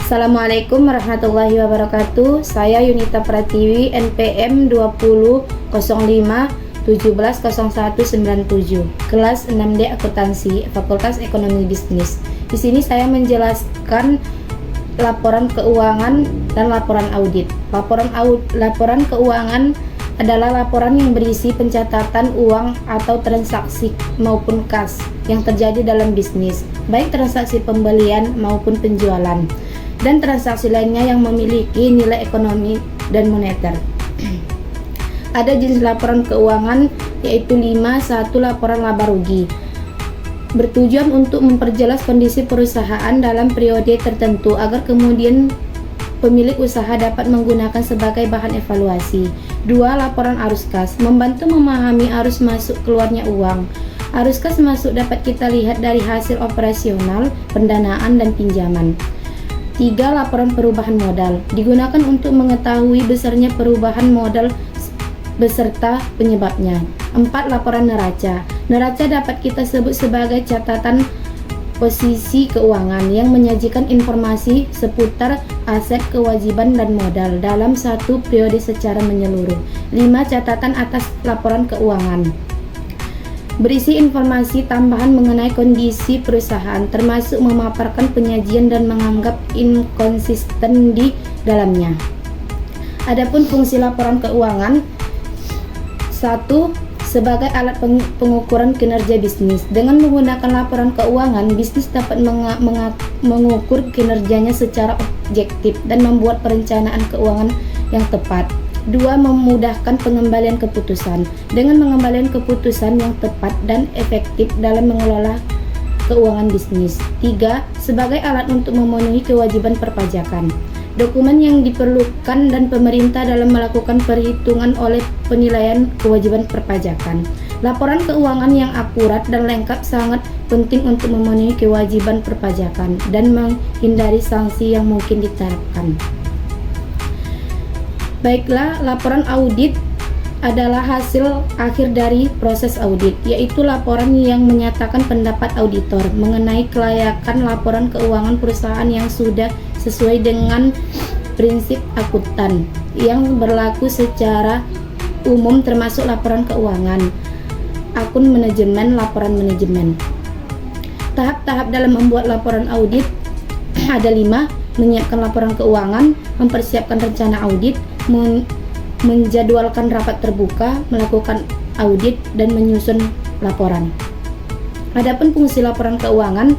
Assalamualaikum warahmatullahi wabarakatuh. Saya Yunita Pratiwi, NPM 20,05,17,01,97, kelas 6D Akuntansi, Fakultas Ekonomi Bisnis. Di sini saya menjelaskan laporan keuangan dan laporan audit. Laporan keuangan adalah laporan yang berisi pencatatan uang atau transaksi maupun kas yang terjadi dalam bisnis, baik transaksi pembelian maupun penjualan, dan transaksi lainnya yang memiliki nilai ekonomi dan moneter. Ada jenis laporan keuangan yaitu 1 laporan laba rugi, bertujuan untuk memperjelas kondisi perusahaan dalam periode tertentu agar kemudian pemilik usaha dapat menggunakan sebagai bahan evaluasi. 2 laporan arus kas, membantu memahami arus masuk keluarnya uang. Arus kas masuk dapat kita lihat dari hasil operasional, pendanaan, dan pinjaman. 3 laporan perubahan modal, digunakan untuk mengetahui besarnya perubahan modal beserta penyebabnya. 4 laporan neraca. Neraca dapat kita sebut sebagai catatan posisi keuangan yang menyajikan informasi seputar aset, kewajiban, dan modal dalam satu periode secara menyeluruh. 5 catatan atas laporan keuangan, berisi informasi tambahan mengenai kondisi perusahaan, termasuk memaparkan penyajian dan menganggap inkonsisten di dalamnya. Adapun fungsi laporan keuangan: 1. Sebagai alat pengukuran kinerja bisnis. Dengan menggunakan laporan keuangan, bisnis dapat mengukur kinerjanya secara objektif dan membuat perencanaan keuangan yang tepat. 2. Memudahkan pengembalian keputusan. Dengan pengembalian keputusan yang tepat dan efektif dalam mengelola keuangan bisnis. 3. Sebagai alat untuk memenuhi kewajiban perpajakan. Dokumen yang diperlukan dan pemerintah dalam melakukan perhitungan oleh penilaian kewajiban perpajakan. Laporan keuangan yang akurat dan lengkap sangat penting untuk memenuhi kewajiban perpajakan dan menghindari sanksi yang mungkin diterapkan. Baiklah, laporan audit adalah hasil akhir dari proses audit, yaitu laporan yang menyatakan pendapat auditor mengenai kelayakan laporan keuangan perusahaan yang sudah sesuai dengan prinsip akuntan yang berlaku secara umum, termasuk laporan keuangan, akun manajemen, laporan manajemen. Tahap-tahap dalam membuat laporan audit ada 5: menyiapkan laporan keuangan, mempersiapkan rencana audit, menjadwalkan rapat terbuka, melakukan audit, dan menyusun laporan. Adapun fungsi laporan keuangan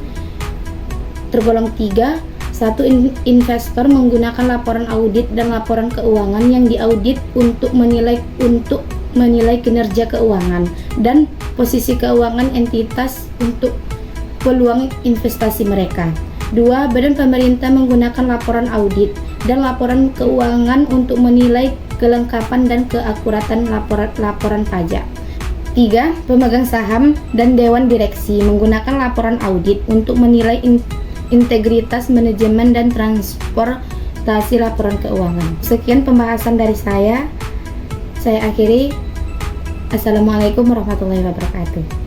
tergolong 3. 1. Investor menggunakan laporan audit dan laporan keuangan yang diaudit untuk menilai kinerja keuangan dan posisi keuangan entitas untuk peluang investasi mereka. 2. Badan pemerintah menggunakan laporan audit dan laporan keuangan untuk menilai kelengkapan dan keakuratan laporan pajak. 3. Pemegang saham dan dewan direksi menggunakan laporan audit untuk menilai integritas manajemen dan transportasi laporan keuangan. Sekian pembahasan dari saya akhiri. Assalamualaikum warahmatullahi wabarakatuh.